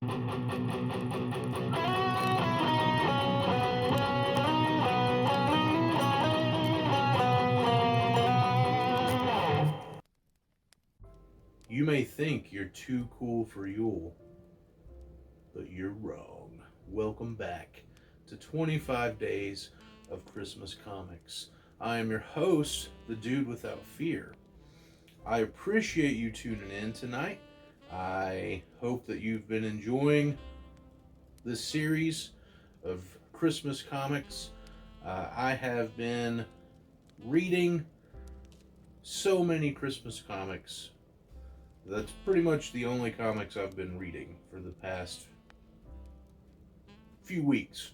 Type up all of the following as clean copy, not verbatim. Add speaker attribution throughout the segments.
Speaker 1: You may think you're too cool for Yule, but you're wrong. Welcome back to 25 Days of Christmas Comics. I am your host, the Dude Without Fear. I appreciate you tuning in tonight. I hope that you've been enjoying this series of Christmas comics. I have been reading so many Christmas comics. That's pretty much the only comics I've been reading for the past few weeks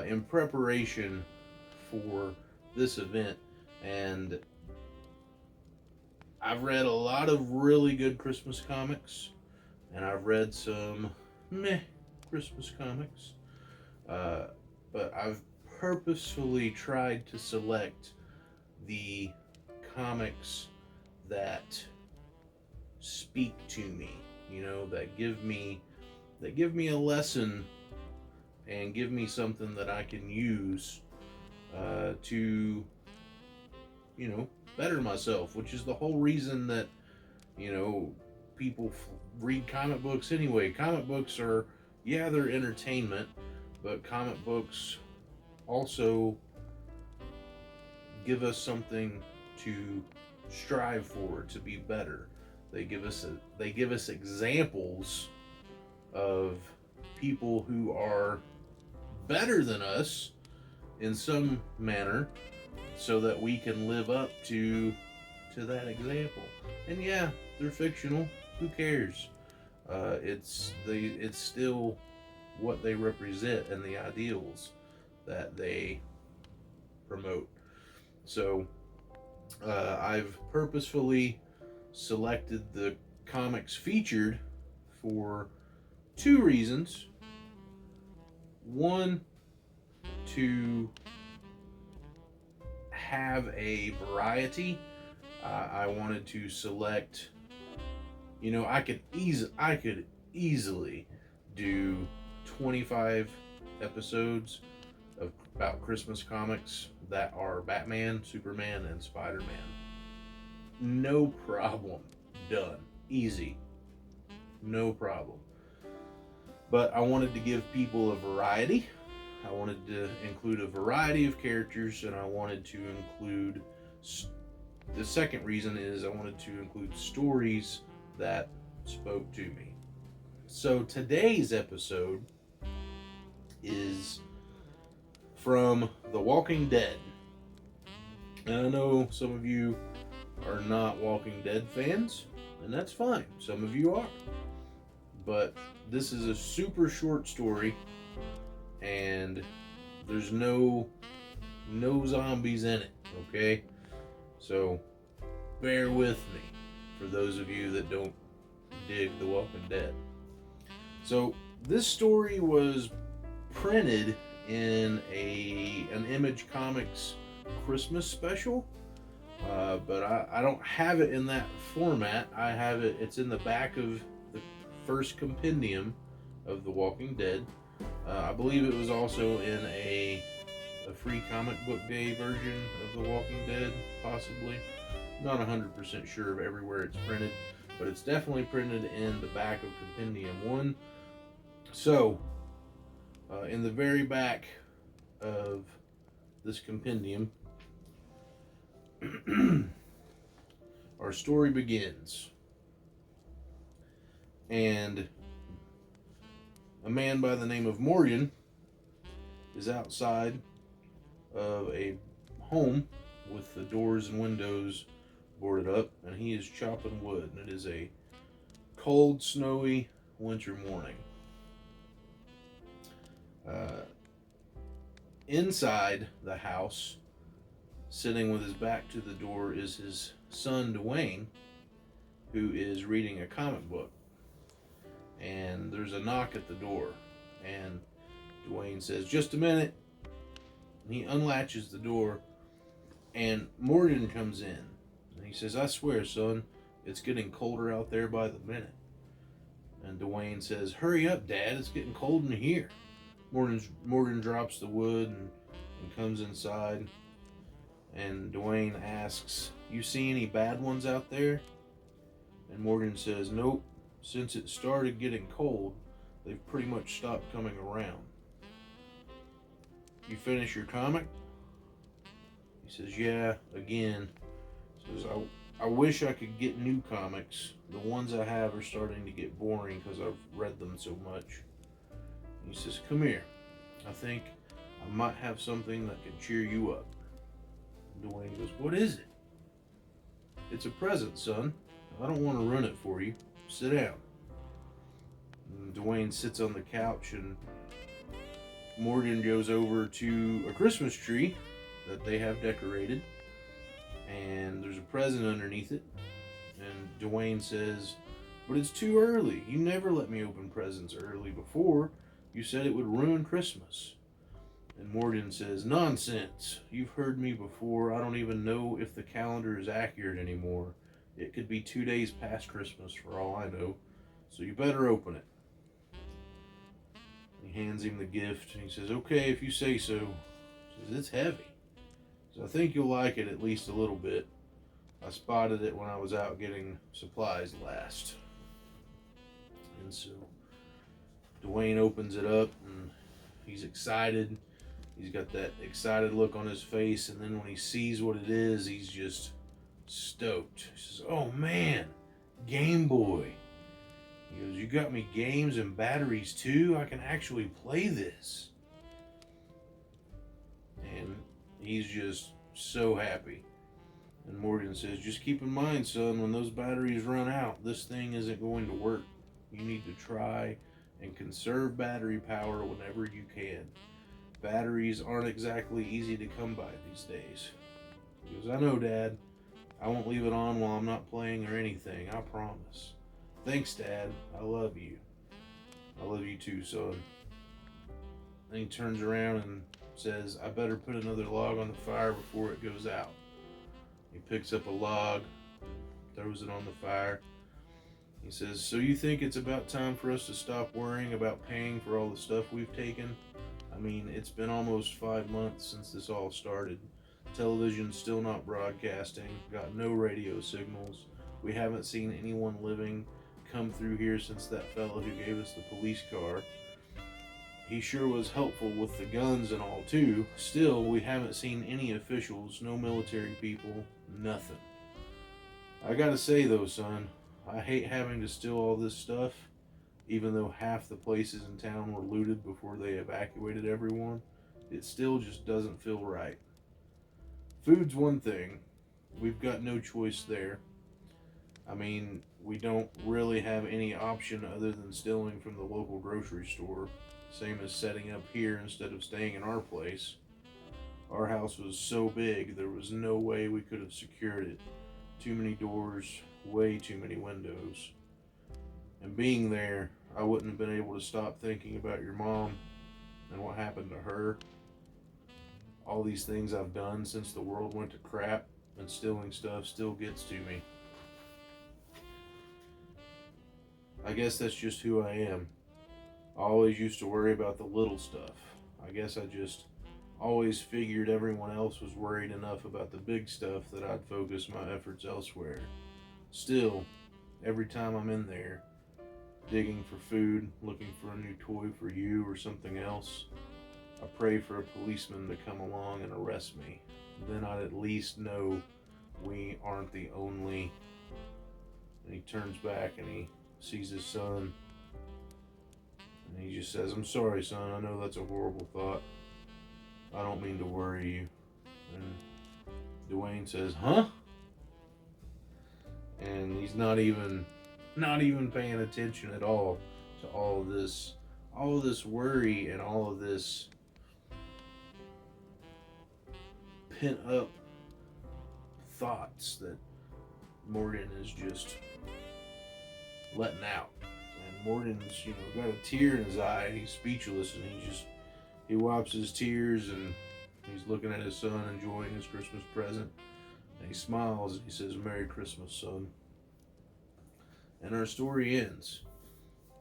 Speaker 1: in preparation for this event. And I've read a lot of really good Christmas comics, and I've read some meh Christmas comics. But I've purposefully tried to select the comics that speak to me, that give me a lesson and give me something that I can use to better myself, which is the whole reason that people read comic books anyway. Comic books are, yeah, they're entertainment, but comic books also give us something to strive for, to be better. They give us examples of people who are better than us in some manner, so that we can live up to that example. And yeah, they're fictional. Who cares? It's still what they represent and the ideals that they promote. So I've purposefully selected the comics featured for two reasons. One, to have a variety. I wanted to select. I could easily do 25 episodes about Christmas comics that are Batman, Superman, and Spider-Man. No problem. Done. Easy. No problem. But I wanted to give people a variety. I wanted to include a variety of characters, and I wanted to include. The second reason is I wanted to include stories that spoke to me. So today's episode is from The Walking Dead. And I know some of you are not Walking Dead fans, and that's fine. Some of you are. But this is a super short story, and there's no zombies in it, okay? So bear with me for those of you that don't dig The Walking Dead. So this story was printed in an Image Comics Christmas special, but I don't have it in that format. I have it. It's in the back of the first compendium of The Walking Dead. I believe it was also in a free comic book day version of The Walking Dead, possibly. Not 100% sure of everywhere it's printed, but it's definitely printed in the back of Compendium One. So, in the very back of this compendium, our story begins. And a man by the name of Morgan is outside of a home with the doors and windows boarded up, and he is chopping wood, and it is a cold, snowy winter morning. Inside the house, sitting with his back to the door, is his son Dwayne, who is reading a comic book. And there's a knock at the door, and Dwayne says, "Just a minute." And he unlatches the door, and Morgan comes in, and he says, "I swear, son, it's getting colder out there by the minute." And Dwayne says, "Hurry up, Dad, it's getting cold in here." Morgan drops the wood and comes inside. And Dwayne asks, "You see any bad ones out there?" And Morgan says, "Nope. Since it started getting cold, they've pretty much stopped coming around." "You finish your comic?" He says, "Yeah, again." He says, I wish I could get new comics. The ones I have are starting to get boring because I've read them so much." And he says, "Come here. I think I might have something that can cheer you up." And Dwayne goes, "What is it?" "It's a present, son. I don't want to ruin it for you. Sit down." And Dwayne sits on the couch, and Morgan goes over to a Christmas tree that they have decorated, and there's a present underneath it. And Dwayne says, "But it's too early. You never let me open presents early before. You said it would ruin Christmas." And Morgan says, "Nonsense. You've heard me before. I don't even know if the calendar is accurate anymore. It could be 2 days past Christmas for all I know. So you better open it." He hands him the gift, and he says, "Okay, if you say so." He says, "It's heavy. So I think you'll like it at least a little bit. I spotted it when I was out getting supplies last." And so Dwayne opens it up, and he's excited. He's got that excited look on his face, and then when he sees what it is, he's just stoked. He says, "Oh man, Game Boy." He goes, "You got me games and batteries too? I can actually play this." And he's just so happy. And Morgan says, "Just keep in mind, son, when those batteries run out, this thing isn't going to work. You need to try and conserve battery power whenever you can. Batteries aren't exactly easy to come by these days." He goes, "I know, Dad. I won't leave it on while I'm not playing or anything, I promise." "Thanks, Dad. I love you." "I love you too, son." Then he turns around and says, "I better put another log on the fire before it goes out." He picks up a log, throws it on the fire. He says, "So you think it's about time for us to stop worrying about paying for all the stuff we've taken? I mean, it's been almost 5 months since this all started. Television's still not broadcasting, got no radio signals. We haven't seen anyone living come through here since that fellow who gave us the police car. He sure was helpful with the guns and all too. Still, we haven't seen any officials, no military people, nothing. I gotta say though, son, I hate having to steal all this stuff, even though half the places in town were looted before they evacuated everyone. It still just doesn't feel right. Food's one thing. We've got no choice there. I mean, we don't really have any option other than stealing from the local grocery store. Same as setting up here instead of staying in our place. Our house was so big, there was no way we could have secured it. Too many doors, way too many windows. And being there, I wouldn't have been able to stop thinking about your mom and what happened to her. All these things I've done since the world went to crap, and stealing stuff still gets to me. I guess that's just who I am. I always used to worry about the little stuff. I guess I just always figured everyone else was worried enough about the big stuff that I'd focus my efforts elsewhere. Still, every time I'm in there, digging for food, looking for a new toy for you or something else, I pray for a policeman to come along and arrest me. Then I'd at least know we aren't the only." And he turns back and he sees his son. And he just says, "I'm sorry, son. I know that's a horrible thought. I don't mean to worry you." And Dwayne says, "Huh?" And he's not even paying attention at all to all of this worry and all of this pent up thoughts that Morgan is just letting out. And Morgan's, got a tear in his eye, and he's speechless, and he wipes his tears, and he's looking at his son, enjoying his Christmas present, and he smiles, and he says, "Merry Christmas, son." And our story ends.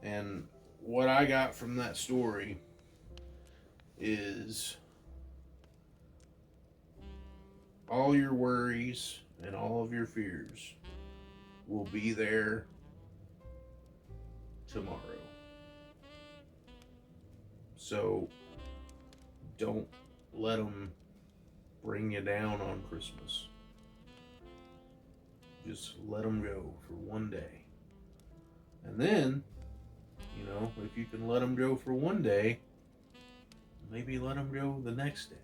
Speaker 1: And what I got from that story is all your worries and all of your fears will be there tomorrow. So don't let them bring you down on Christmas. Just let them go for one day. And then, if you can let them go for one day, maybe let them go the next day.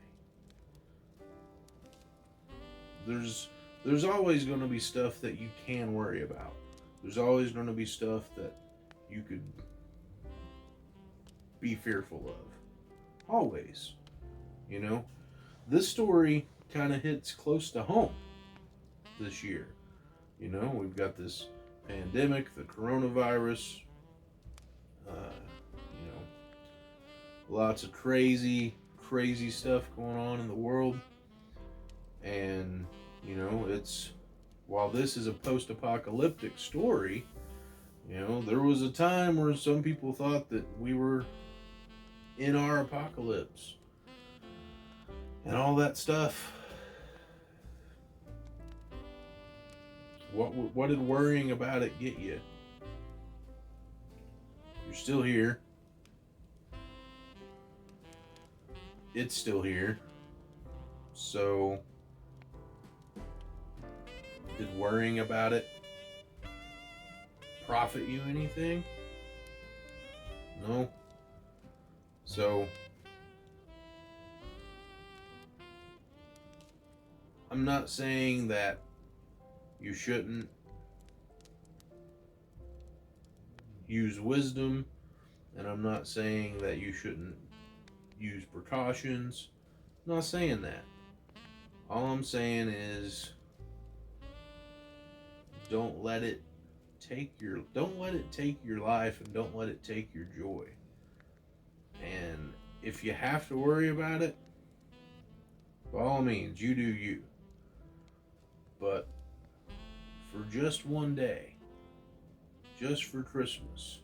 Speaker 1: There's always going to be stuff that you can worry about. There's always going to be stuff that you could be fearful of. Always. This story kind of hits close to home this year. We've got this pandemic, the coronavirus, lots of crazy stuff going on in the world. And, while this is a post-apocalyptic story, there was a time where some people thought that we were in our apocalypse and all that stuff. What did worrying about it get you? You're still here. It's still here. So, did worrying about it profit you anything? No. So, I'm not saying that you shouldn't use wisdom, and I'm not saying that you shouldn't use precautions. I'm not saying that. All I'm saying is don't let it take your life, and don't let it take your joy. And if you have to worry about it, by all means, you do you. But for just one day, just for Christmas,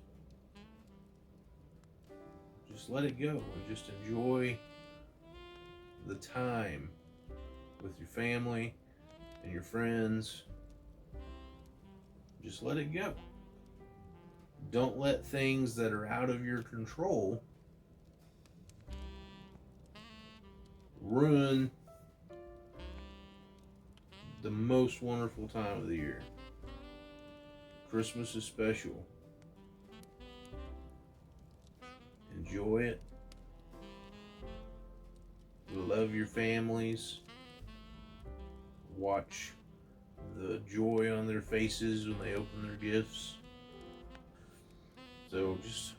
Speaker 1: just let it go and just enjoy the time with your family and your friends. Just let it go. Don't let things that are out of your control ruin the most wonderful time of the year. Christmas is special. Enjoy it. Love your families. Watch the joy on their faces when they open their gifts. So just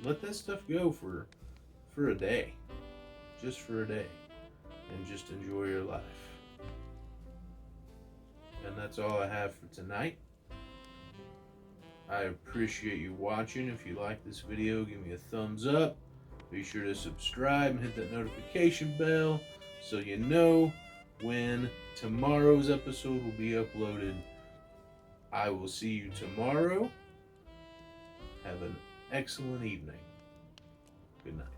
Speaker 1: let that stuff go for a day. Just for a day. And just enjoy your life. And that's all I have for tonight. I appreciate you watching. If you like this video, give me a thumbs up. Be sure to subscribe and hit that notification bell so you know when tomorrow's episode will be uploaded. I will see you tomorrow. Have an excellent evening. Good night.